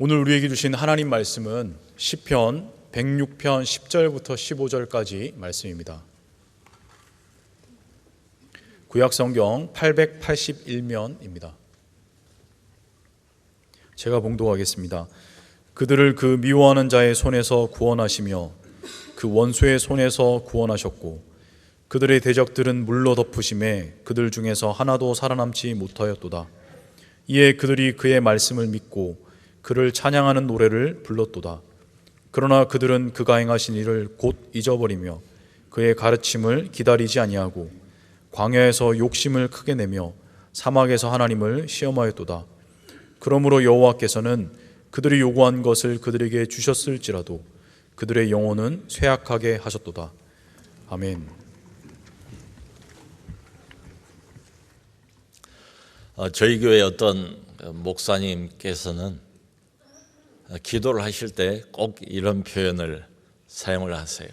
오늘 우리에게 주신 하나님 말씀은 시편 106편 10절부터 15절까지 말씀입니다. 구약성경 881면입니다. 제가 봉독하겠습니다. 그들을 그 미워하는 자의 손에서 구원하시며 그 원수의 손에서 구원하셨고 그들의 대적들은 물로 덮으심에 그들 중에서 하나도 살아남지 못하였도다. 이에 그들이 그의 말씀을 믿고 그를 찬양하는 노래를 불렀도다. 그러나 그들은 그가 행하신 일을 곧 잊어버리며 그의 가르침을 기다리지 아니하고 광야에서 욕심을 크게 내며 사막에서 하나님을 시험하였도다. 그러므로 여호와께서는 그들이 요구한 것을 그들에게 주셨을지라도 그들의 영혼은 쇠약하게 하셨도다. 아멘. 저희 교회 어떤 목사님께서는 기도를 하실 때 꼭 이런 표현을 사용을 하세요.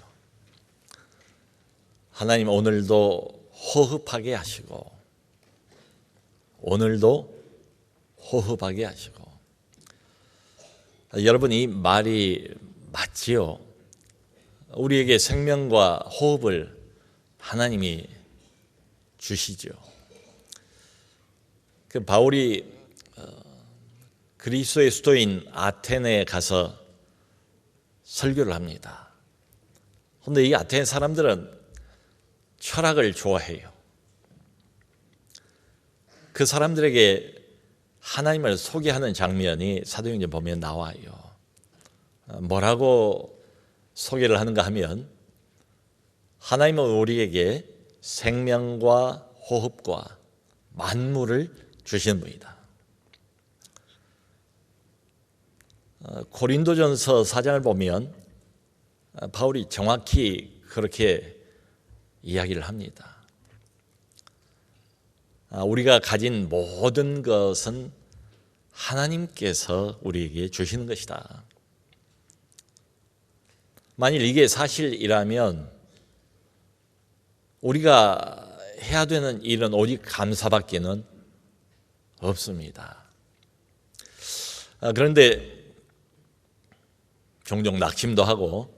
하나님 오늘도 호흡하게 하시고 오늘도 호흡하게 하시고. 여러분, 이 말이 맞지요? 우리에게 생명과 호흡을 하나님이 주시죠. 그 바울이 그리스의 수도인 아테네에 가서 설교를 합니다. 그런데 이 아테네 사람들은 철학을 좋아해요. 그 사람들에게 하나님을 소개하는 장면이 사도행전 보면 나와요. 뭐라고 소개를 하는가 하면 하나님은 우리에게 생명과 호흡과 만물을 주신 분이다. 고린도전서 4장을 보면 바울이 정확히 그렇게 이야기를 합니다. 우리가 가진 모든 것은 하나님께서 우리에게 주시는 것이다. 만일 이게 사실이라면 우리가 해야 되는 일은 오직 감사밖에는 없습니다. 그런데 종종 낙심도 하고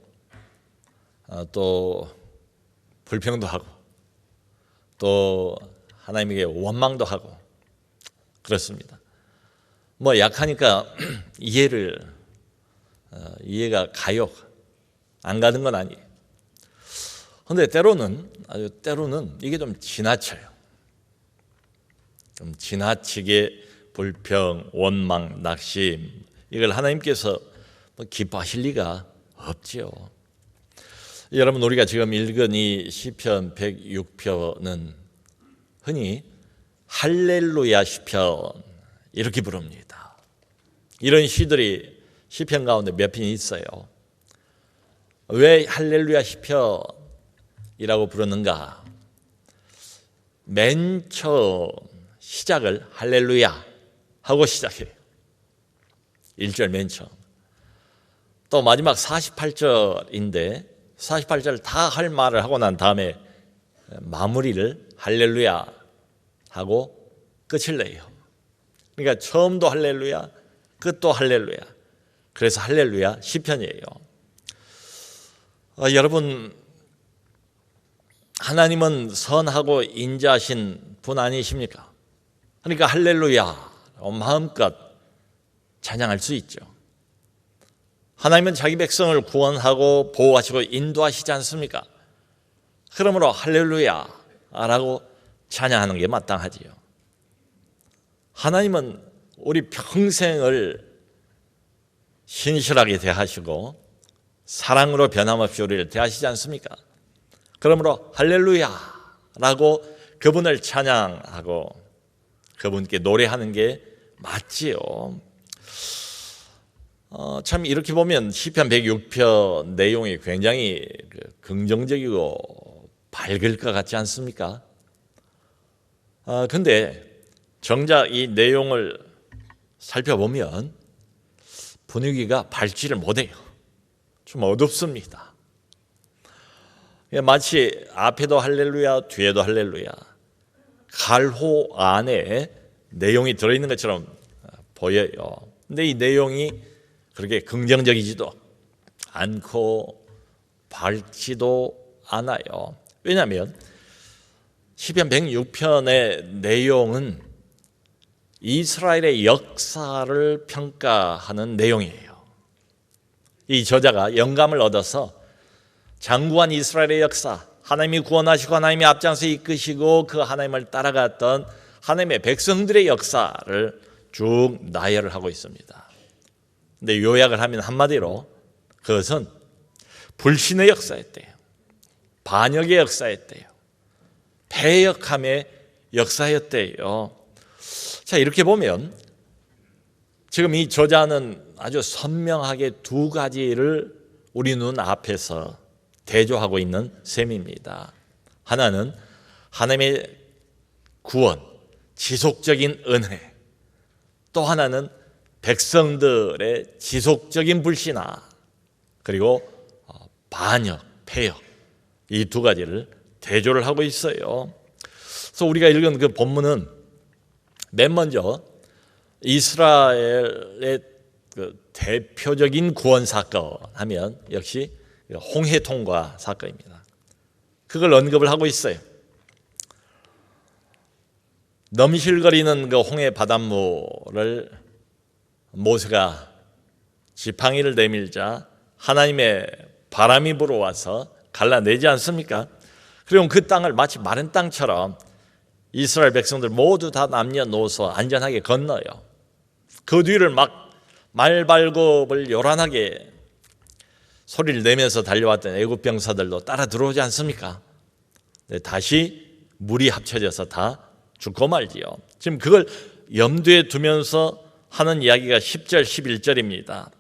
또 불평도 하고 또 하나님에게 원망도 하고 그렇습니다. 약하니까 이해가 가요. 안 가는 건 아니에요. 그런데 때로는 이게 좀 지나쳐요. 좀 지나치게 불평, 원망, 낙심, 이걸 하나님께서 기뻐하실 리가 없지요. 여러분, 우리가 지금 읽은 이 시편 106편은 흔히 할렐루야 시편 이렇게 부릅니다. 이런 시들이 시편 가운데 몇 편 있어요. 왜 할렐루야 시편이라고 부르는가? 맨 처음 시작을 할렐루야 하고 시작해요. 1절 맨 처음. 또 마지막 48절인데 48절 다 할 말을 하고 난 다음에 마무리를 할렐루야 하고 끝을 내요. 그러니까 처음도 할렐루야, 끝도 할렐루야. 그래서 할렐루야 시편이에요. 여러분, 하나님은 선하고 인자하신 분 아니십니까? 그러니까 할렐루야 마음껏 찬양할 수 있죠. 하나님은 자기 백성을 구원하고 보호하시고 인도하시지 않습니까? 그러므로 할렐루야라고 찬양하는 게 마땅하지요. 하나님은 우리 평생을 신실하게 대하시고 사랑으로 변함없이 우리를 대하시지 않습니까? 그러므로 할렐루야라고 그분을 찬양하고 그분께 노래하는 게 맞지요. 참 이렇게 보면 시편 106편 내용이 굉장히 긍정적이고 밝을 것 같지 않습니까? 근데 정작 이 내용을 살펴보면 분위기가 밝지를 못해요. 좀 어둡습니다. 마치 앞에도 할렐루야, 뒤에도 할렐루야, 갈호 안에 내용이 들어있는 것처럼 보여요. 근데 이 내용이 그렇게 긍정적이지도 않고 밝지도 않아요. 왜냐하면 시편 106편의 내용은 이스라엘의 역사를 평가하는 내용이에요. 이 저자가 영감을 얻어서 장구한 이스라엘의 역사, 하나님이 구원하시고 하나님이 앞장서 이끄시고 그 하나님을 따라갔던 하나님의 백성들의 역사를 쭉 나열을 하고 있습니다. 근데 요약을 하면 한마디로 그것은 불신의 역사였대요. 반역의 역사였대요. 패역함의 역사였대요. 자, 이렇게 보면 지금 이 저자는 아주 선명하게 두 가지를 우리 눈 앞에서 대조하고 있는 셈입니다. 하나는 하나님의 구원, 지속적인 은혜, 또 하나는 백성들의 지속적인 불신화, 그리고 반역, 패역, 이 두 가지를 대조를 하고 있어요. 그래서 우리가 읽은 그 본문은 맨 먼저 이스라엘의 그 대표적인 구원 사건 하면 역시 홍해 통과 사건입니다. 그걸 언급을 하고 있어요. 넘실거리는 그 홍해 바닷물을 모세가 지팡이를 내밀자 하나님의 바람이 불어와서 갈라내지 않습니까? 그리고 그 땅을 마치 마른 땅처럼 이스라엘 백성들 모두 다 남녀노소 안전하게 건너요. 그 뒤를 막 말발굽을 요란하게 소리를 내면서 달려왔던 애굽 병사들도 따라 들어오지 않습니까? 다시 물이 합쳐져서 다 죽고 말지요. 지금 그걸 염두에 두면서 하는 이야기가 10절 11절입니다.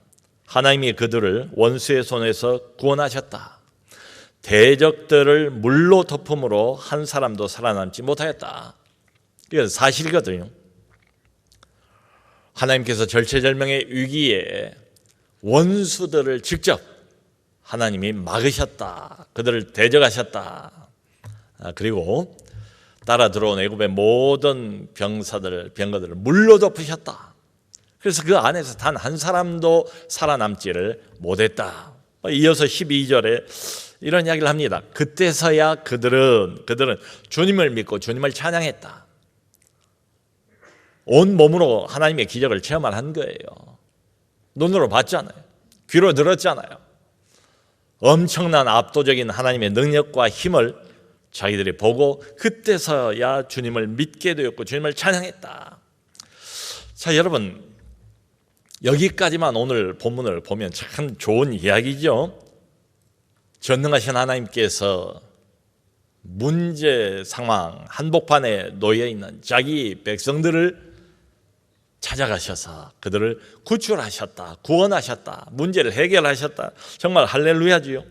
하나님이 그들을 원수의 손에서 구원하셨다. 대적들을 물로 덮음으로 한 사람도 살아남지 못하였다. 이건 사실이거든요. 하나님께서 절체절명의 위기에 원수들을 직접 하나님이 막으셨다. 그들을 대적하셨다. 그리고 따라 들어온 애굽의 모든 병거들을 물로 덮으셨다. 그래서 그 안에서 단 한 사람도 살아남지를 못했다. 이어서 12절에 이런 이야기를 합니다. 그때서야 그들은 주님을 믿고 주님을 찬양했다. 온 몸으로 하나님의 기적을 체험을 한 거예요. 눈으로 봤잖아요. 귀로 들었잖아요. 엄청난 압도적인 하나님의 능력과 힘을 자기들이 보고 그때서야 주님을 믿게 되었고 주님을 찬양했다. 자, 여러분, 여기까지만 오늘 본문을 보면 참 좋은 이야기죠. 전능하신 하나님께서 문제 상황 한복판에 놓여 있는 자기 백성들을 찾아가셔서 그들을 구출하셨다, 구원하셨다, 문제를 해결하셨다. 정말 할렐루야지요.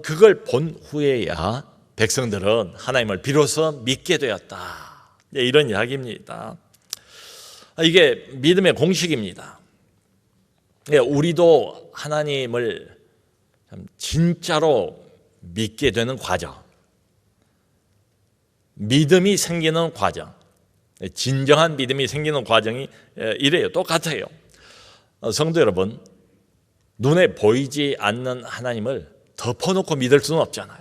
그걸 본 후에야 백성들은 하나님을 비로소 믿게 되었다. 이런 이야기입니다. 이게 믿음의 공식입니다. 우리도 하나님을 진짜로 믿게 되는 과정, 믿음이 생기는 과정, 진정한 믿음이 생기는 과정이 이래요. 똑같아요. 성도 여러분, 눈에 보이지 않는 하나님을 덮어놓고 믿을 수는 없잖아요.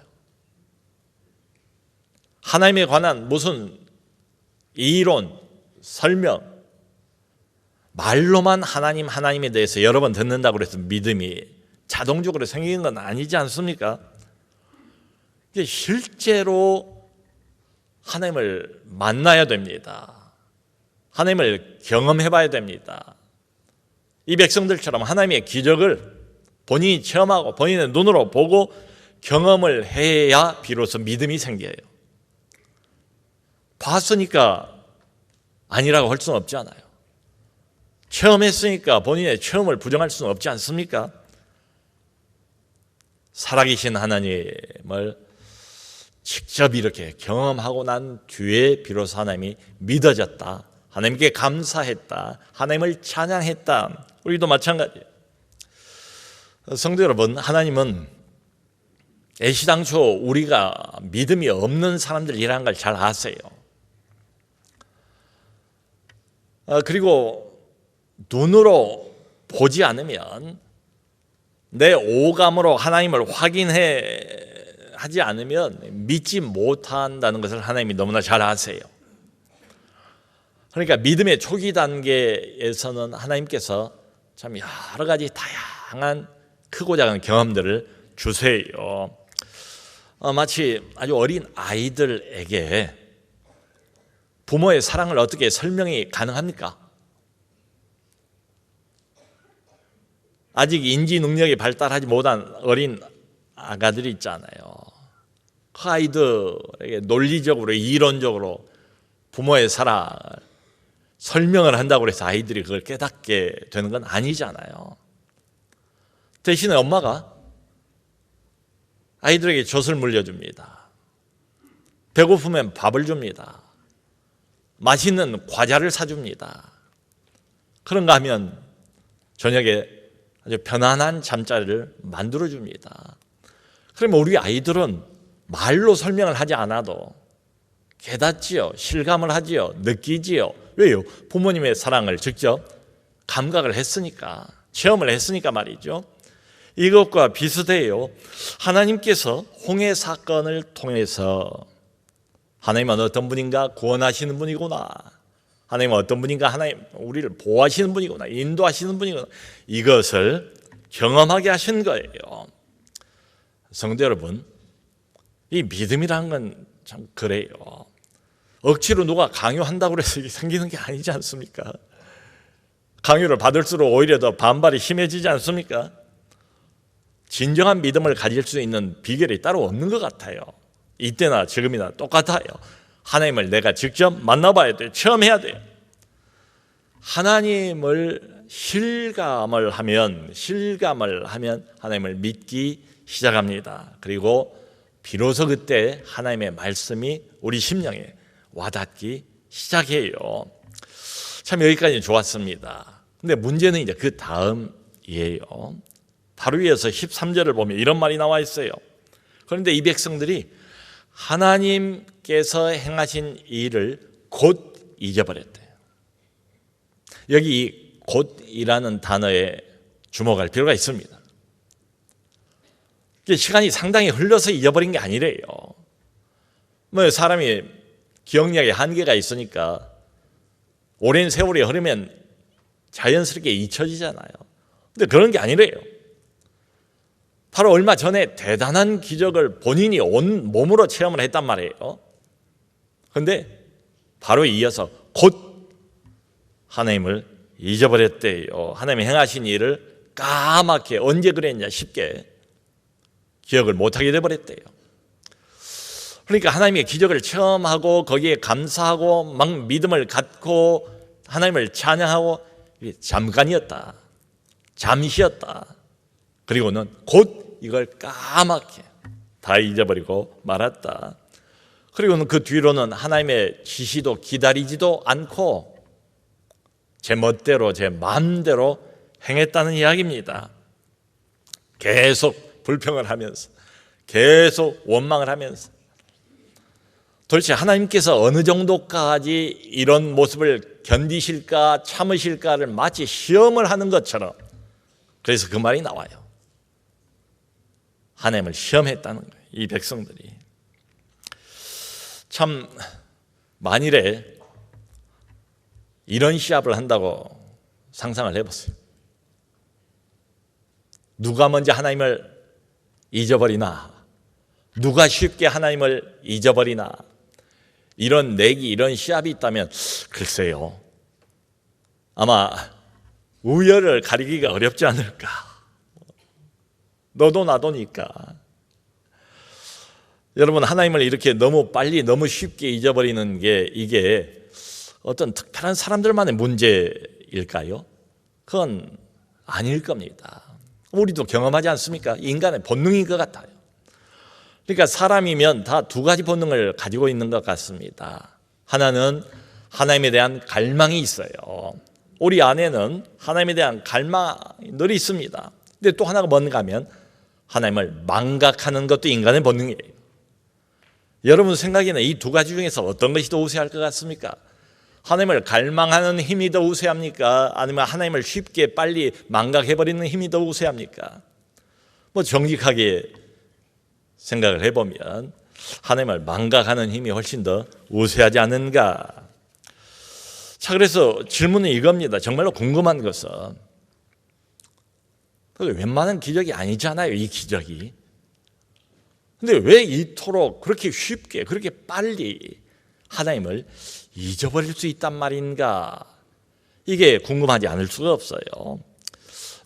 하나님에 관한 무슨 이론, 설명, 말로만 하나님에 대해서 여러 번 듣는다고 해서 믿음이 자동적으로 생기는 건 아니지 않습니까? 실제로 하나님을 만나야 됩니다. 하나님을 경험해 봐야 됩니다. 이 백성들처럼 하나님의 기적을 본인이 체험하고 본인의 눈으로 보고 경험을 해야 비로소 믿음이 생겨요. 봤으니까 아니라고 할 수는 없지 않아요. 체험했으니까 본인의 체험을 부정할 수는 없지 않습니까? 살아계신 하나님을 직접 이렇게 경험하고 난 뒤에 비로소 하나님이 믿어졌다. 하나님께 감사했다. 하나님을 찬양했다. 우리도 마찬가지예요. 성도 여러분, 하나님은 애시당초 우리가 믿음이 없는 사람들이라는 걸 잘 아세요. 그리고 눈으로 보지 않으면, 내 오감으로 하나님을 하지 않으면 믿지 못한다는 것을 하나님이 너무나 잘 아세요. 그러니까 믿음의 초기 단계에서는 하나님께서 참 여러 가지 다양한 크고 작은 경험들을 주세요. 마치 아주 어린 아이들에게 부모의 사랑을 어떻게 설명이 가능합니까? 아직 인지 능력이 발달하지 못한 어린 아가들이 있잖아요. 그 아이들에게 논리적으로 이론적으로 부모의 사랑을 설명을 한다고 해서 아이들이 그걸 깨닫게 되는 건 아니잖아요. 대신에 엄마가 아이들에게 젖을 물려줍니다. 배고프면 밥을 줍니다. 맛있는 과자를 사줍니다. 그런가 하면 저녁에 아주 편안한 잠자리를 만들어줍니다. 그러면 우리 아이들은 말로 설명을 하지 않아도 깨닫지요. 실감을 하지요. 느끼지요. 왜요? 부모님의 사랑을 직접 감각을 했으니까, 체험을 했으니까 말이죠. 이것과 비슷해요. 하나님께서 홍해 사건을 통해서 하나님은 어떤 분인가 구원하시는 분이구나, 하나님은 어떤 분인가 하나님 우리를 보호하시는 분이구나, 인도하시는 분이구나, 이것을 경험하게 하신 거예요. 성도 여러분, 이 믿음이라는 건 참 그래요. 억지로 누가 강요한다고 해서 이게 생기는 게 아니지 않습니까? 강요를 받을수록 오히려 더 반발이 심해지지 않습니까? 진정한 믿음을 가질 수 있는 비결이 따로 없는 것 같아요. 이때나 지금이나 똑같아요. 하나님을 내가 직접 만나봐야 돼요. 체험해야 돼요. 하나님을 실감을 하면 하나님을 믿기 시작합니다. 그리고 비로소 그때 하나님의 말씀이 우리 심령에 와닿기 시작해요. 참 여기까지 좋았습니다. 근데 문제는 이제 그 다음이에요. 바로 위에서 13절을 보면 이런 말이 나와 있어요. 그런데 이 백성들이 하나님께서 행하신 일을 곧 잊어버렸대요. 여기 이 곧이라는 단어에 주목할 필요가 있습니다. 시간이 상당히 흘러서 잊어버린 게 아니래요. 사람이 기억력에 한계가 있으니까 오랜 세월이 흐르면 자연스럽게 잊혀지잖아요. 근데 그런 게 아니래요. 바로 얼마 전에 대단한 기적을 본인이 온 몸으로 체험을 했단 말이에요. 그런데 바로 이어서 곧 하나님을 잊어버렸대요. 하나님이 행하신 일을 까맣게 언제 그랬냐 쉽게 기억을 못하게 돼버렸대요. 그러니까 하나님의 기적을 체험하고 거기에 감사하고 막 믿음을 갖고 하나님을 찬양하고 잠깐이었다, 잠시였다. 그리고는 곧 이걸 까맣게 다 잊어버리고 말았다. 그리고는 그 뒤로는 하나님의 지시도 기다리지도 않고 제 멋대로 제 마음대로 행했다는 이야기입니다. 계속 불평을 하면서, 계속 원망을 하면서, 도대체 하나님께서 어느 정도까지 이런 모습을 견디실까 참으실까를 마치 시험을 하는 것처럼, 그래서 그 말이 나와요. 하나님을 시험했다는 거예요, 이 백성들이. 참 만일에 이런 시합을 한다고 상상을 해보세요. 누가 먼저 하나님을 잊어버리나, 누가 쉽게 하나님을 잊어버리나, 이런 내기, 이런 시합이 있다면 글쎄요, 아마 우열을 가리기가 어렵지 않을까. 너도 나도니까. 여러분, 하나님을 이렇게 너무 빨리 너무 쉽게 잊어버리는 게 이게 어떤 특별한 사람들만의 문제일까요? 그건 아닐 겁니다. 우리도 경험하지 않습니까? 인간의 본능인 것 같아요. 그러니까 사람이면 다 두 가지 본능을 가지고 있는 것 같습니다. 하나는 하나님에 대한 갈망이 있어요. 우리 안에는 하나님에 대한 갈망이 늘 있습니다. 근데 또 하나가 뭔가 하면 하나님을 망각하는 것도 인간의 본능이에요. 여러분 생각에는 이 두 가지 중에서 어떤 것이 더 우세할 것 같습니까? 하나님을 갈망하는 힘이 더 우세합니까? 아니면 하나님을 쉽게 빨리 망각해버리는 힘이 더 우세합니까? 뭐 정직하게 생각을 해보면 하나님을 망각하는 힘이 훨씬 더 우세하지 않는가? 자, 그래서 질문은 이겁니다. 정말로 궁금한 것은 웬만한 기적이 아니잖아요, 이 기적이. 근데 왜 이토록 그렇게 쉽게, 그렇게 빨리 하나님을 잊어버릴 수 있단 말인가? 이게 궁금하지 않을 수가 없어요.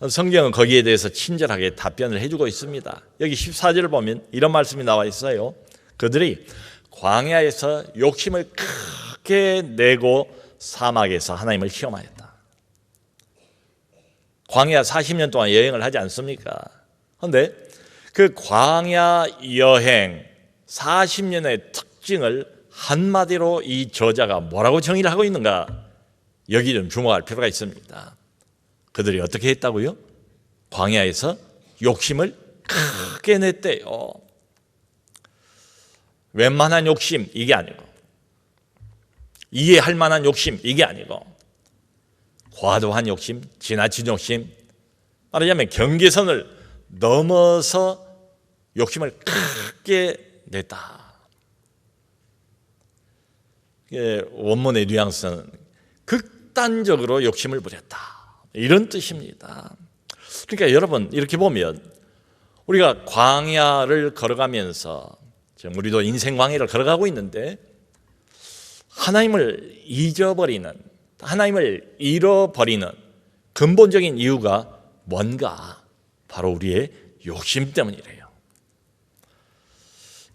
성경은 거기에 대해서 친절하게 답변을 해주고 있습니다. 여기 14절을 보면 이런 말씀이 나와 있어요. 그들이 광야에서 욕심을 크게 내고 사막에서 하나님을 시험하였다. 광야 40년 동안 여행을 하지 않습니까? 그런데 그 광야 여행 40년의 특징을 한마디로 이 저자가 뭐라고 정의를 하고 있는가? 여기 좀 주목할 필요가 있습니다. 그들이 어떻게 했다고요? 광야에서 욕심을 크게 냈대요. 웬만한 욕심 이게 아니고, 이해할 만한 욕심 이게 아니고, 과도한 욕심, 지나친 욕심, 말하자면 경계선을 넘어서 욕심을 크게 냈다. 원문의 뉘앙스는 극단적으로 욕심을 부렸다, 이런 뜻입니다. 그러니까 여러분, 이렇게 보면 우리가 광야를 걸어가면서 지금 우리도 인생 광야를 걸어가고 있는데 하나님을 잊어버리는, 하나님을 잃어버리는 근본적인 이유가 뭔가? 바로 우리의 욕심 때문이래요.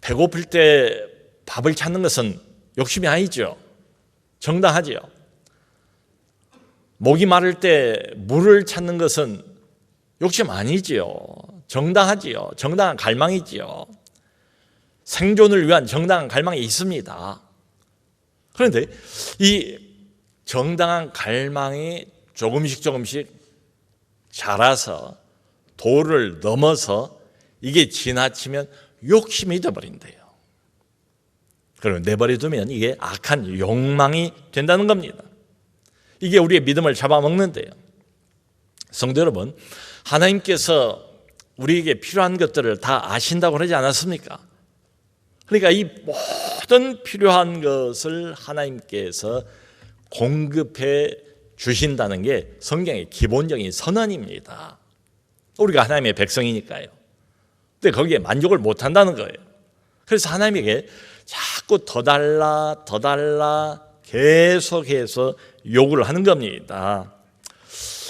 배고플 때 밥을 찾는 것은 욕심이 아니죠. 정당하지요. 목이 마를 때 물을 찾는 것은 욕심 아니지요. 정당하지요. 정당한 갈망이지요. 생존을 위한 정당한 갈망이 있습니다. 그런데 이 정당한 갈망이 조금씩 자라서 도를 넘어서 이게 지나치면 욕심이 되어버린대요. 그리고 내버려두면 이게 악한 욕망이 된다는 겁니다. 이게 우리의 믿음을 잡아먹는데요. 성도 여러분, 하나님께서 우리에게 필요한 것들을 다 아신다고 그러지 않았습니까? 그러니까 이 모든 필요한 것을 하나님께서 공급해 주신다는 게 성경의 기본적인 선언입니다. 우리가 하나님의 백성이니까요. 근데 거기에 만족을 못한다는 거예요. 그래서 하나님에게 자꾸 더 달라 계속해서 요구를 하는 겁니다.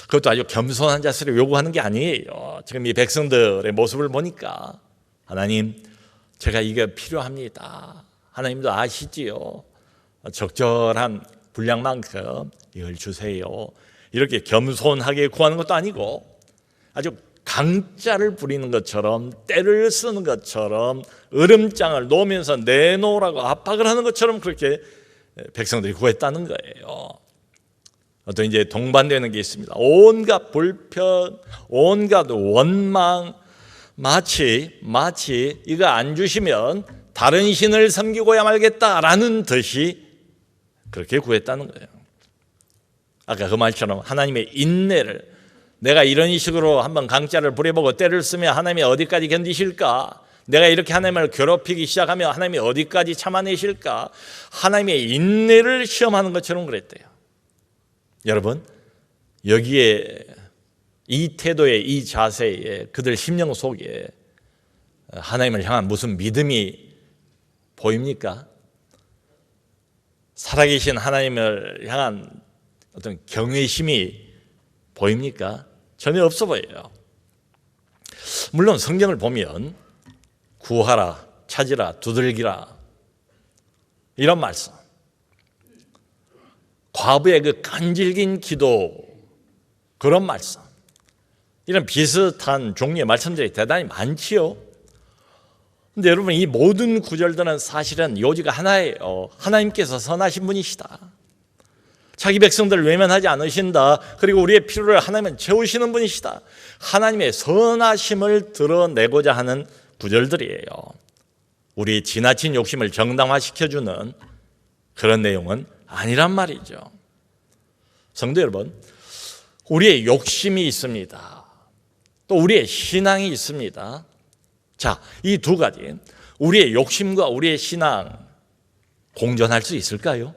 그것도 아주 겸손한 자세로 요구하는 게 아니에요. 지금 이 백성들의 모습을 보니까 하나님, 제가 이게 필요합니다. 하나님도 아시지요. 적절한 분량만큼 이걸 주세요. 이렇게 겸손하게 구하는 것도 아니고 아주 강짜를 부리는 것처럼, 때를 쓰는 것처럼, 으름장을 놓으면서 내놓으라고 압박을 하는 것처럼 그렇게 백성들이 구했다는 거예요. 또 이제 동반되는 게 있습니다. 온갖 불편, 온갖 원망, 마치 이거 안 주시면 다른 신을 섬기고야 말겠다라는 듯이 그렇게 구했다는 거예요. 아까 그 말처럼 하나님의 인내를, 내가 이런 식으로 한번 강짜를 부려보고 때를 쓰면 하나님이 어디까지 견디실까? 내가 이렇게 하나님을 괴롭히기 시작하면 하나님이 어디까지 참아내실까? 하나님의 인내를 시험하는 것처럼 그랬대요. 여러분, 여기에 이 태도에, 이 자세에 그들 심령 속에 하나님을 향한 무슨 믿음이 보입니까? 살아계신 하나님을 향한 어떤 경외심이 보입니까? 전혀 없어 보여요. 물론 성경을 보면 구하라, 찾으라, 두들기라 이런 말씀, 과부의 그 간질긴 기도, 그런 말씀, 이런 비슷한 종류의 말씀들이 대단히 많지요. 근데 여러분, 이 모든 구절들은 사실은 요지가 하나예요. 하나님께서 선하신 분이시다. 자기 백성들을 외면하지 않으신다. 그리고 우리의 필요를 하나님은 채우시는 분이시다. 하나님의 선하심을 드러내고자 하는 구절들이에요. 우리의 지나친 욕심을 정당화시켜주는 그런 내용은 아니란 말이죠. 성도 여러분, 우리의 욕심이 있습니다. 또 우리의 신앙이 있습니다. 자, 이 두 가지, 우리의 욕심과 우리의 신앙 공존할 수 있을까요?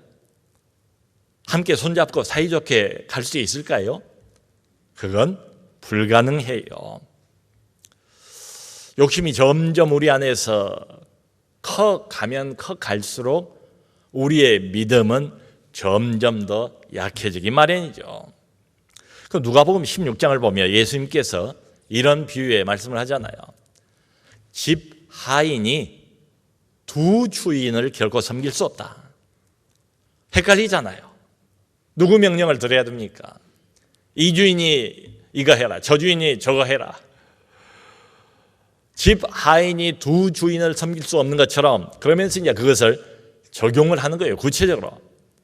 함께 손잡고 사이좋게 갈 수 있을까요? 그건 불가능해요. 욕심이 점점 우리 안에서 커가면 커갈수록 우리의 믿음은 점점 더 약해지기 마련이죠. 그 누가복음 16장을 보면 예수님께서 이런 비유의 말씀을 하잖아요. 집 하인이 두 주인을 결코 섬길 수 없다. 헷갈리잖아요. 누구 명령을 들어야 됩니까? 이 주인이 이거 해라, 저 주인이 저거 해라. 집 하인이 두 주인을 섬길 수 없는 것처럼, 그러면서 이제 그것을 적용을 하는 거예요. 구체적으로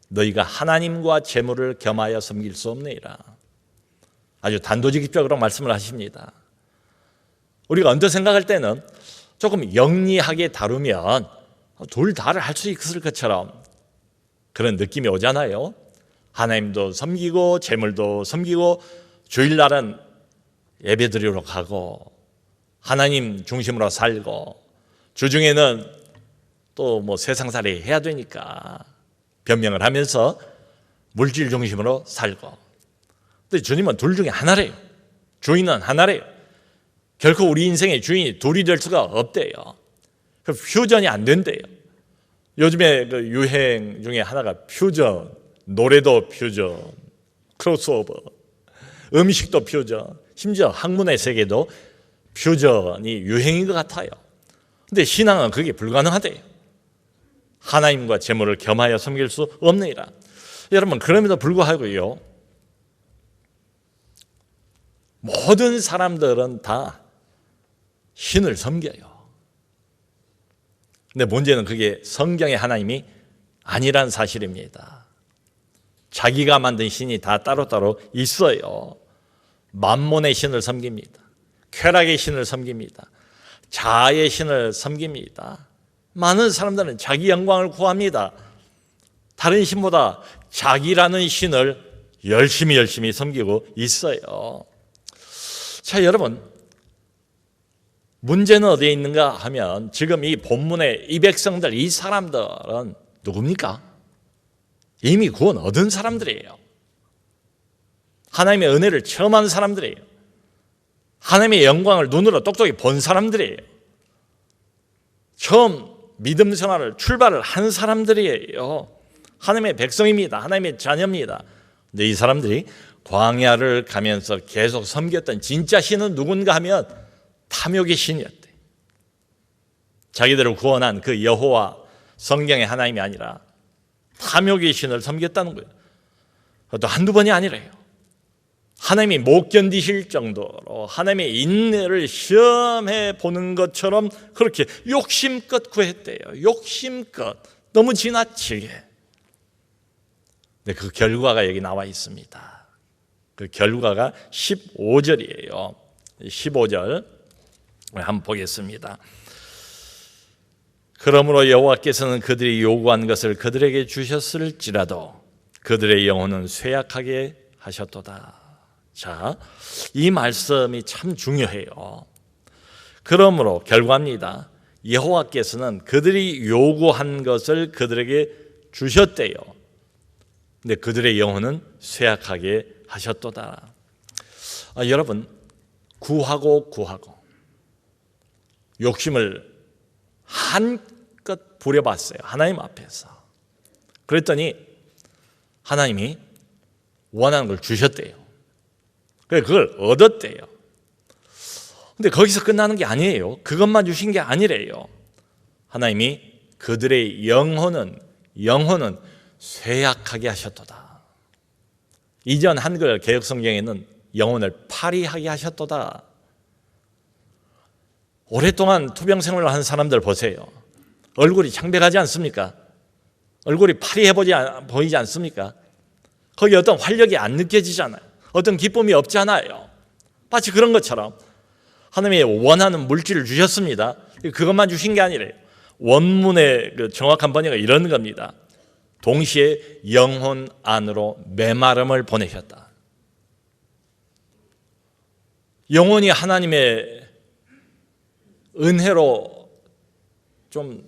너희가 하나님과 재물을 겸하여 섬길 수 없느니라. 아주 단도직입적으로 말씀을 하십니다. 우리가 언뜻 생각할 때는 조금 영리하게 다루면 둘 다를 할 수 있을 것처럼 그런 느낌이 오잖아요. 하나님도 섬기고 재물도 섬기고 주일날은 예배드리러 가고 하나님 중심으로 살고 주중에는 또 뭐 세상살이 해야 되니까 변명을 하면서 물질 중심으로 살고. 근데 주님은 둘 중에 하나래요. 주인은 하나래요. 결코 우리 인생의 주인이 둘이 될 수가 없대요. 그 퓨전이 안 된대요. 요즘에 그 유행 중에 하나가 퓨전, 노래도 퓨전, 크로스오버, 음식도 퓨전, 심지어 학문의 세계도 퓨전이 유행인 것 같아요. 근데 신앙은 그게 불가능하대요. 하나님과 재물을 겸하여 섬길 수 없느니라. 여러분, 그럼에도 불구하고요, 모든 사람들은 다 신을 섬겨요. 근데 문제는 그게 성경의 하나님이 아니란 사실입니다. 자기가 만든 신이 다 따로따로 있어요. 만몬의 신을 섬깁니다. 쾌락의 신을 섬깁니다. 자아의 신을 섬깁니다. 많은 사람들은 자기 영광을 구합니다. 다른 신보다 자기라는 신을 열심히 섬기고 있어요. 자, 여러분, 문제는 어디에 있는가 하면 지금 이 본문의 이 백성들, 이 사람들은 누굽니까? 이미 구원 얻은 사람들이에요. 하나님의 은혜를 체험한 사람들이에요. 하나님의 영광을 눈으로 똑똑히 본 사람들이에요. 처음 믿음 생활을 출발을 한 사람들이에요. 하나님의 백성입니다. 하나님의 자녀입니다. 근데 이 사람들이 광야를 가면서 계속 섬겼던 진짜 신은 누군가 하면 탐욕의 신이었대. 자기들을 구원한 그 여호와, 성경의 하나님이 아니라 탐욕의 신을 섬겼다는 거예요. 그것도 한두 번이 아니래요. 하나님이 못 견디실 정도로 하나님의 인내를 시험해 보는 것처럼 그렇게 욕심껏 구했대요. 욕심껏, 너무 지나치게. 근데 그 결과가 여기 나와 있습니다. 그 결과가 15절이에요. 15절 한번 보겠습니다. 그러므로 여호와께서는 그들이 요구한 것을 그들에게 주셨을지라도 그들의 영혼은 쇠약하게 하셨도다. 자, 이 말씀이 참 중요해요. 그러므로 결과입니다. 여호와께서는 그들이 요구한 것을 그들에게 주셨대요. 근데 그들의 영혼은 쇠약하게 하셨도다. 여러분, 구하고 욕심을 한껏 부려봤어요. 하나님 앞에서. 그랬더니 하나님이 원하는 걸 주셨대요. 그걸 얻었대요. 근데 거기서 끝나는 게 아니에요. 그것만 주신 게 아니래요. 하나님이 그들의 영혼은 쇠약하게 하셨도다. 이전 한글 개역성경에는 영혼을 파리하게 하셨도다. 오랫동안 투병 생활을 한 사람들 보세요. 얼굴이 창백하지 않습니까? 얼굴이 파리해 보이지 않습니까? 거기 어떤 활력이 안 느껴지잖아요. 어떤 기쁨이 없잖아요. 마치 그런 것처럼 하나님이 원하는 물질을 주셨습니다. 그것만 주신 게 아니래요. 원문의 그 정확한 번역은 이런 겁니다. 동시에 영혼 안으로 메마름을 보내셨다. 영혼이 하나님의 은혜로 좀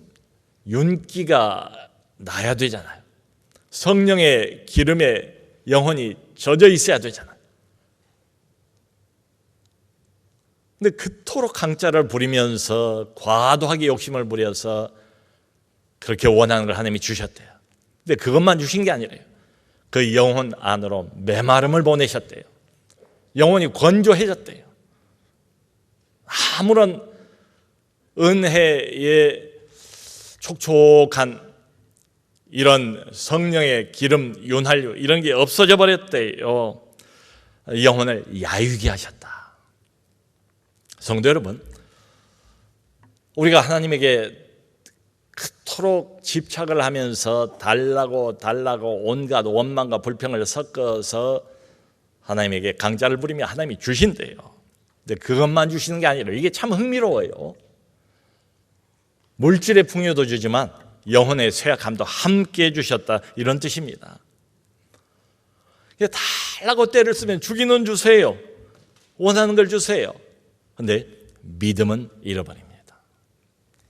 윤기가 나야 되잖아요. 성령의 기름에 영혼이 젖어 있어야 되잖아요. 근데 그토록 강짜를 부리면서 과도하게 욕심을 부려서 그렇게 원하는 걸 하나님이 주셨대요. 근데 그것만 주신 게 아니래요. 그 영혼 안으로 메마름을 보내셨대요. 영혼이 건조해졌대요. 아무런 은혜의 촉촉한 이런 성령의 기름, 윤활유 이런 게 없어져 버렸대요. 영혼을 야유게 하셨다. 성도 여러분, 우리가 하나님에게 그토록 집착을 하면서 달라고 온갖 원망과 불평을 섞어서 하나님에게 강짜를 부리며 하나님이 주신대요. 근데 그것만 주시는 게 아니라 이게 참 흥미로워요. 물질의 풍요도 주지만 영혼의 쇠약함도 함께 주셨다, 이런 뜻입니다. 달라고 때를 쓰면 주기는 주세요. 원하는 걸 주세요. 그런데 믿음은 잃어버립니다.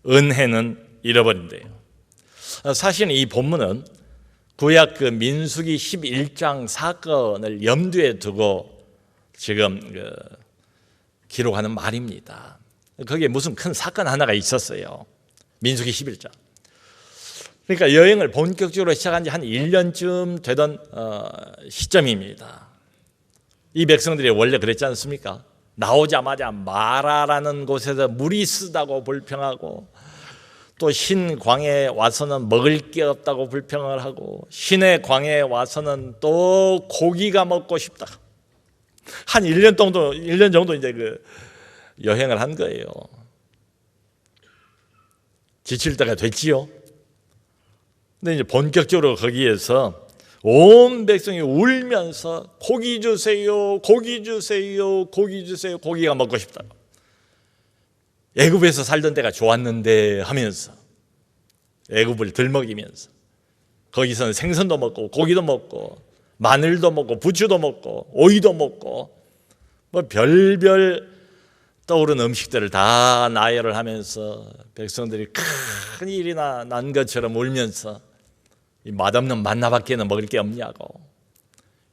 은혜는 잃어버린대요. 사실 이 본문은 구약 그 민수기 11장 사건을 염두에 두고 지금 기록하는 말입니다. 거기에 무슨 큰 사건 하나가 있었어요. 민수기 11장. 그러니까 여행을 본격적으로 시작한 지 한 1년쯤 되던 시점입니다. 이 백성들이 원래 그랬지 않습니까? 나오자마자 마라라는 곳에서 물이 쓰다고 불평하고, 또 신 광야에 와서는 먹을 게 없다고 불평을 하고, 신의 광야에 와서는 또 고기가 먹고 싶다. 한 1년 정도 이제 그 여행을 한 거예요. 지칠 때가 됐지요. 근데 이제 본격적으로 거기에서 온 백성이 울면서 고기 주세요, 고기 주세요, 고기 주세요, 고기가 먹고 싶다. 애굽에서 살던 때가 좋았는데 하면서 애굽을 들먹이면서 거기서는 생선도 먹고 고기도 먹고 마늘도 먹고 부추도 먹고 오이도 먹고 뭐 별별 떠오르는 음식들을 다 나열을 하면서 백성들이 큰 일이 난 것처럼 울면서 이 맛없는 만나밖에는 먹을 게 없냐고,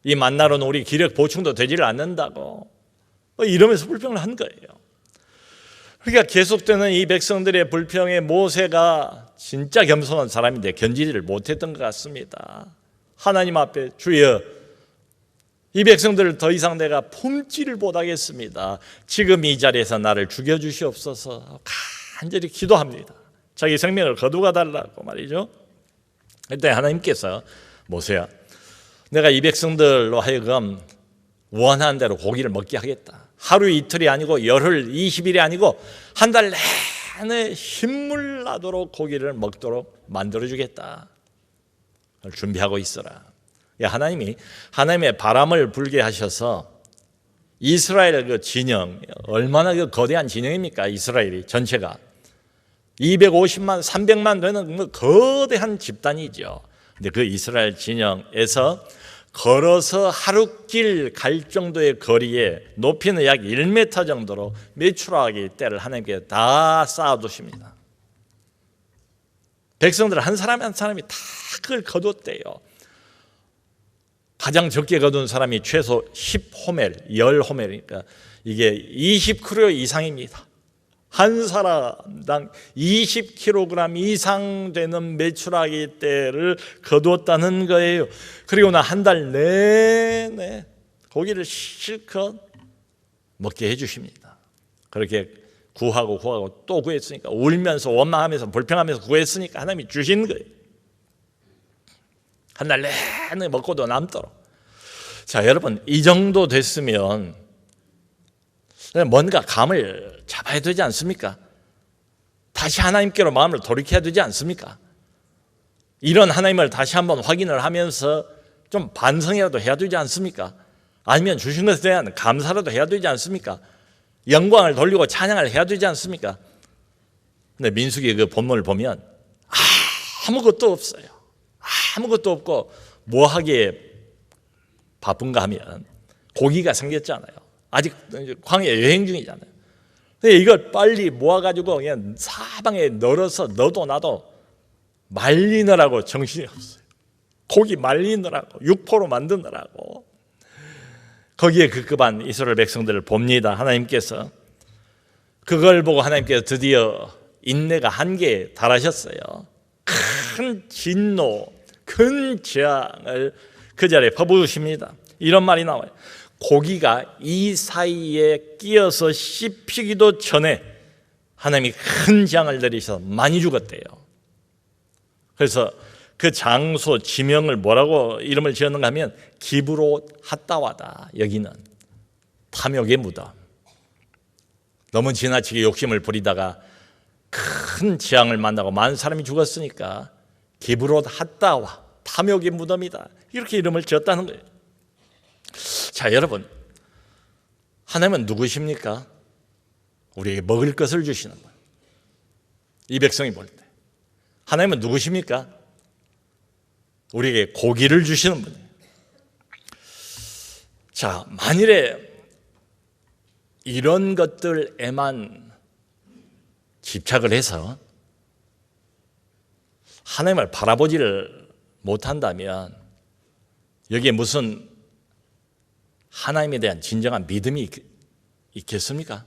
이 만나로는 우리 기력 보충도 되지를 않는다고 뭐 이러면서 불평을 한 거예요. 그러니까 계속되는 이 백성들의 불평에 모세가 진짜 겸손한 사람인데 견디지를 못했던 것 같습니다. 하나님 앞에 주여, 이 백성들을 더 이상 내가 품지를 못하겠습니다. 지금 이 자리에서 나를 죽여주시옵소서 간절히 기도합니다. 자기 생명을 거두어 달라고 말이죠. 그때 하나님께서 모세야, 내가 이 백성들로 하여금 원하는 대로 고기를 먹게 하겠다. 하루 이틀이 아니고 열흘 20일이 아니고 한 달 내내 힘물 나도록 고기를 먹도록 만들어주겠다. 준비하고 있어라. 하나님이 하나님의 바람을 불게 하셔서 이스라엘 그 진영, 얼마나 그 거대한 진영입니까? 이스라엘이 전체가 250만 300만 되는 거대한 집단이죠. 근데 그 이스라엘 진영에서 걸어서 하루길 갈 정도의 거리에 높이는 약 1m 정도로 메추라기 떼를 하나님께 다 쌓아두십니다. 백성들 한 사람 한 사람이 다 그걸 거뒀대요. 가장 적게 거둔 사람이 최소 10호멜, 10호멜이니까 이게 20kg 이상입니다. 한 사람당 20kg 이상 되는 메추라기 떼를 거두었다는 거예요. 그리고 나 한 달 내내 고기를 실컷 먹게 해주십니다. 그렇게 구하고 또 구했으니까, 울면서 원망하면서 불평하면서 구했으니까 하나님이 주신 거예요. 한 달 내내 먹고도 남도록. 자, 여러분, 이 정도 됐으면 뭔가 감을 잡아야 되지 않습니까? 다시 하나님께로 마음을 돌이켜야 되지 않습니까? 이런 하나님을 다시 한번 확인을 하면서 좀 반성이라도 해야 되지 않습니까? 아니면 주신 것에 대한 감사라도 해야 되지 않습니까? 영광을 돌리고 찬양을 해야 되지 않습니까? 근데 민수기 그 본문을 보면 아무것도 없어요. 아무것도 없고 뭐 하기에 바쁜가 하면 고기가 생겼잖아요. 아직 광야 여행 중이잖아요. 근데 이걸 빨리 모아가지고 그냥 사방에 널어서 너도 나도 말리느라고 정신이 없어요. 고기 말리느라고, 육포로 만드느라고. 거기에 급급한 이스라엘 백성들을 봅니다. 하나님께서 그걸 보고 하나님께서 드디어 인내가 한계에 달하셨어요. 큰 진노, 큰 재앙을 그 자리에 퍼부으십니다. 이런 말이 나와요. 고기가 이 사이에 끼어서 씹히기도 전에 하나님이 큰 재앙을 내리셔서 많이 죽었대요. 그래서 그 장소 지명을 뭐라고 이름을 지었는가 하면 기브롯 핫다와다. 여기는 탐욕의 무덤. 너무 지나치게 욕심을 부리다가 큰 재앙을 만나고 많은 사람이 죽었으니까 기브롯 핫다와, 탐욕의 무덤이다. 이렇게 이름을 지었다는 거예요. 자, 여러분, 하나님은 누구십니까? 우리에게 먹을 것을 주시는 분. 이 백성이 볼 때 하나님은 누구십니까? 우리에게 고기를 주시는 분이에요. 자, 만일에 이런 것들에만 집착을 해서 하나님을 바라보지를 못한다면 여기에 무슨 하나님에 대한 진정한 믿음이 있겠습니까?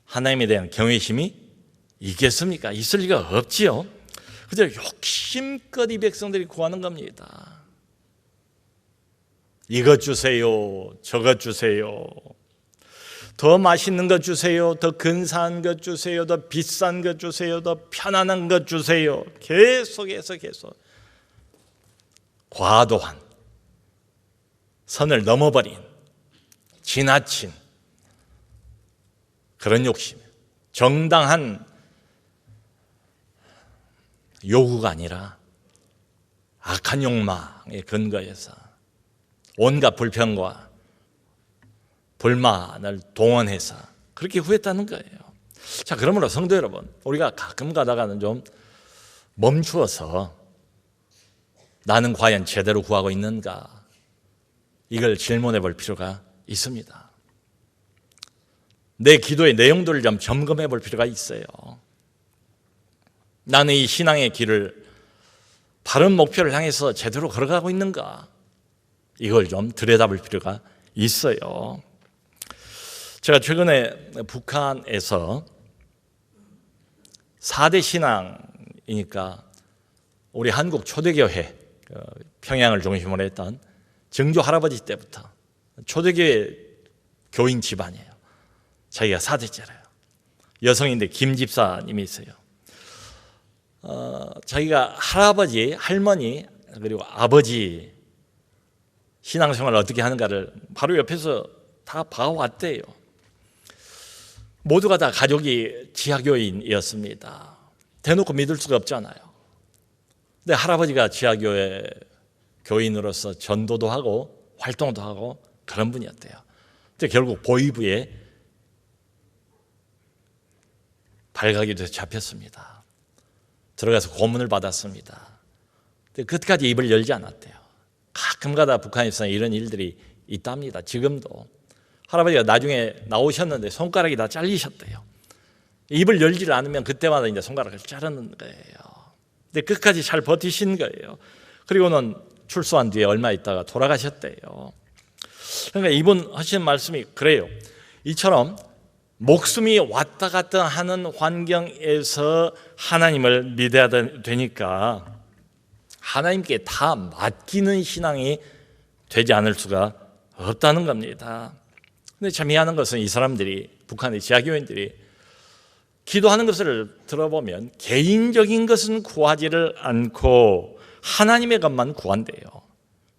하나님에 대한 경외심이 있겠습니까? 있을 리가 없지요. 그저 욕심껏 이 백성들이 구하는 겁니다. 이것 주세요, 저것 주세요, 더 맛있는 것 주세요, 더 근사한 것 주세요, 더 비싼 것 주세요, 더 편안한 것 주세요. 계속해서 과도한, 선을 넘어버린, 지나친 그런 욕심, 정당한 요구가 아니라 악한 욕망에 근거해서 온갖 불평과 불만을 동원해서 그렇게 후회했다는 거예요. 자, 그러므로 성도 여러분, 우리가 가끔 가다가는 좀 멈추어서 나는 과연 제대로 구하고 있는가, 이걸 질문해 볼 필요가 있습니다. 내 기도의 내용들을 좀 점검해 볼 필요가 있어요. 나는 이 신앙의 길을 바른 목표를 향해서 제대로 걸어가고 있는가, 이걸 좀 들여다볼 필요가 있어요. 제가 최근에 북한에서 4대 신앙이니까 우리 한국 초대교회, 평양을 중심으로 했던 증조 할아버지 때부터 초대교회 교인 집안이에요. 자기가 4대째래요. 여성인데 김 집사님이 있어요. 자기가 할아버지, 할머니, 그리고 아버지 신앙생활을 어떻게 하는가를 바로 옆에서 다 봐왔대요. 모두가 다 가족이 지하교인이었습니다. 대놓고 믿을 수가 없잖아요. 근데 할아버지가 지하교회 교인으로서 전도도 하고 활동도 하고 그런 분이었대요. 근데 결국 보위부에 발각이 돼서 잡혔습니다. 들어가서 고문을 받았습니다. 근데 끝까지 입을 열지 않았대요. 가끔가다 북한에서는 이런 일들이 있답니다. 지금도 할아버지가 나중에 나오셨는데 손가락이 다 잘리셨대요. 입을 열지를 않으면 그때마다 이제 손가락을 자르는 거예요. 근데 끝까지 잘 버티신 거예요. 그리고는 출소한 뒤에 얼마 있다가 돌아가셨대요. 그러니까 이분 하시는 말씀이 그래요. 이처럼 목숨이 왔다 갔다 하는 환경에서 하나님을 믿어야 되니까 하나님께 다 맡기는 신앙이 되지 않을 수가 없다는 겁니다. 근데 참 미안한 것은 이 사람들이, 북한의 지하교인들이 기도하는 것을 들어보면 개인적인 것은 구하지를 않고 하나님의 것만 구한대요.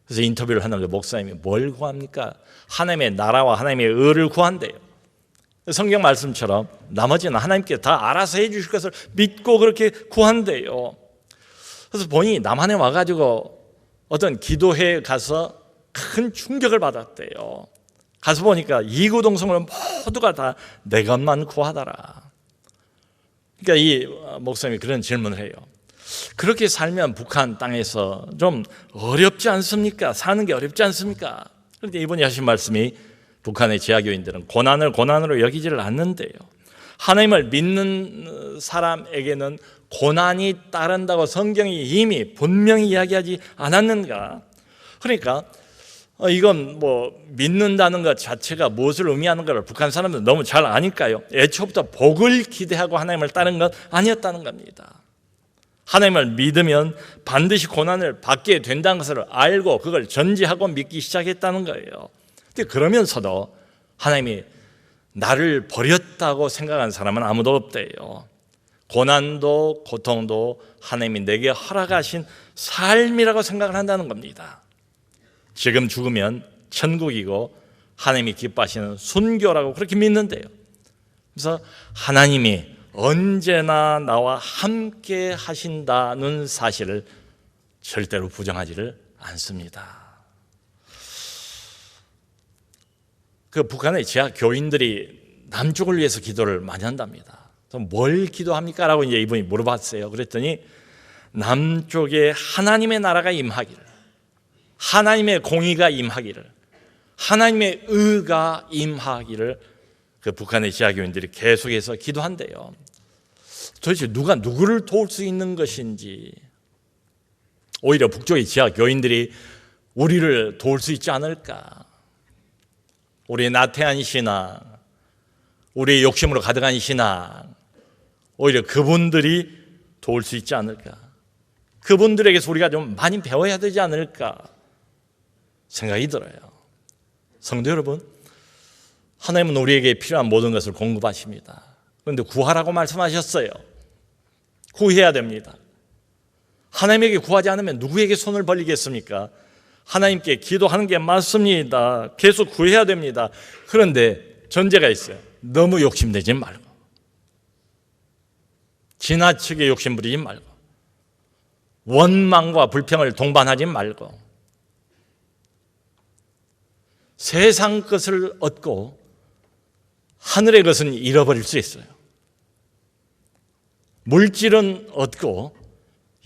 그래서 인터뷰를 하는데 목사님이 뭘 구합니까? 하나님의 나라와 하나님의 의를 구한대요. 성경 말씀처럼 나머지는 하나님께 다 알아서 해 주실 것을 믿고 그렇게 구한대요. 그래서 보니 남한에 와가지고 어떤 기도회에 가서 큰 충격을 받았대요. 가서 보니까 이구동성으로 모두가 다 내 것만 구하더라. 그러니까 이 목사님이 그런 질문을 해요. 그렇게 살면 북한 땅에서 좀 어렵지 않습니까? 사는 게 어렵지 않습니까? 그런데 이분이 하신 말씀이 북한의 지하교인들은 고난을 고난으로 여기지를 않는데요. 하나님을 믿는 사람에게는 고난이 따른다고 성경이 이미 분명히 이야기하지 않았는가? 그러니까 이건 뭐 믿는다는 것 자체가 무엇을 의미하는가를 북한 사람들은 너무 잘 아니까요. 애초부터 복을 기대하고 하나님을 따른 건 아니었다는 겁니다. 하나님을 믿으면 반드시 고난을 받게 된다는 것을 알고 그걸 전제하고 믿기 시작했다는 거예요. 근데 그러면서도 하나님이 나를 버렸다고 생각하는 사람은 아무도 없대요. 고난도 고통도 하나님이 내게 허락하신 삶이라고 생각을 한다는 겁니다. 지금 죽으면 천국이고 하나님이 기뻐하시는 순교라고 그렇게 믿는데요. 그래서 하나님이 언제나 나와 함께 하신다는 사실을 절대로 부정하지를 않습니다. 그 북한의 지하 교인들이 남쪽을 위해서 기도를 많이 한답니다. 그럼 뭘 기도합니까? 라고 이제 이분이 물어봤어요. 그랬더니 남쪽에 하나님의 나라가 임하기를, 하나님의 공의가 임하기를, 하나님의 의가 임하기를 그 북한의 지하 교인들이 계속해서 기도한대요. 도대체 누가 누구를 도울 수 있는 것인지, 오히려 북쪽의 지하 교인들이 우리를 도울 수 있지 않을까? 우리의 나태한 신앙, 우리의 욕심으로 가득한 신앙, 오히려 그분들이 도울 수 있지 않을까? 그분들에게서 우리가 좀 많이 배워야 되지 않을까 생각이 들어요. 성도 여러분, 하나님은 우리에게 필요한 모든 것을 공급하십니다. 그런데 구하라고 말씀하셨어요. 구해야 됩니다. 하나님에게 구하지 않으면 누구에게 손을 벌리겠습니까? 하나님께 기도하는 게 맞습니다. 계속 구해야 됩니다. 그런데 전제가 있어요. 너무 욕심내지 말고, 지나치게 욕심 부리지 말고, 원망과 불평을 동반하지 말고, 세상 것을 얻고 하늘의 것은 잃어버릴 수 있어요. 물질은 얻고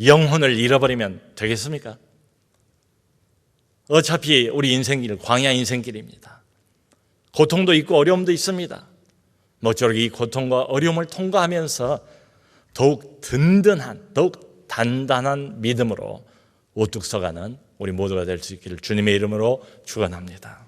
영혼을 잃어버리면 되겠습니까? 어차피 우리 인생길 광야 인생길입니다. 고통도 있고 어려움도 있습니다. 모쪼록 이 고통과 어려움을 통과하면서 더욱 든든한, 더욱 단단한 믿음으로 우뚝 서가는 우리 모두가 될 수 있기를 주님의 이름으로 축원합니다.